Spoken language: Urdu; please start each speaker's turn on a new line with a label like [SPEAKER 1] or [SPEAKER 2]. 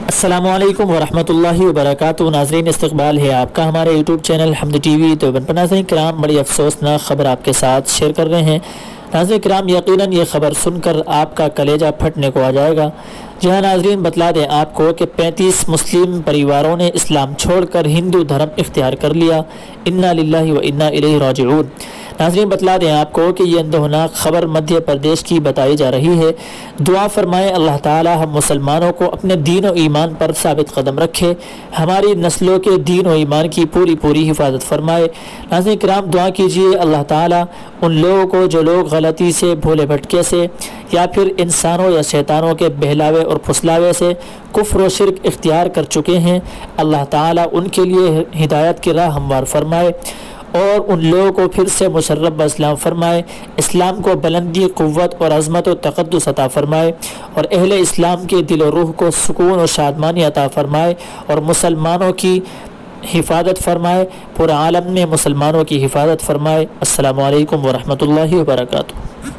[SPEAKER 1] السلام علیکم ورحمۃ اللہ وبرکاتہ۔ ناظرین، استقبال ہے آپ کا ہمارے یوٹیوب چینل حمد ٹی وی دیوبند پر۔ ناظرین کرام، بڑی افسوسناک خبر آپ کے ساتھ شیئر کر رہے ہیں۔ ناظرین کرام، یقیناً یہ خبر سن کر آپ کا کلیجہ پھٹنے کو آ جائے گا۔ جی ہاں ناظرین، بتلا دیں آپ کو کہ 35 مسلم پریواروں نے اسلام چھوڑ کر ہندو دھرم اختیار کر لیا۔ انا للہ و انا الیہ راجعون۔ ناظرین بتلا دیں آپ کو کہ یہ اندوہناک خبر مدھیہ پردیش کی بتائی جا رہی ہے۔ دعا فرمائے اللہ تعالی ہم مسلمانوں کو اپنے دین و ایمان پر ثابت قدم رکھے، ہماری نسلوں کے دین و ایمان کی پوری حفاظت فرمائے۔ ناظرین کرام، دعا کیجئے اللہ تعالی ان لوگوں کو جو لوگ غلطی سے، بھولے بھٹکے سے، یا پھر انسانوں یا شیطانوں کے بہلاوے اور پھسلاوے سے کفر و شرک اختیار کر چکے ہیں، اللہ تعالی ان کے لیے ہدایت کی راہ ہموار فرمائے اور ان لوگوں کو پھر سے مشرف باسلام فرمائے، اسلام کو بلندی، قوت اور عظمت و تقدس عطا فرمائے، اور اہل اسلام کے دل و روح کو سکون و شادمانی عطا فرمائے، اور مسلمانوں کی حفاظت فرمائے، پورے عالم میں مسلمانوں کی حفاظت فرمائے۔ السلام علیکم ورحمۃ اللہ وبرکاتہ۔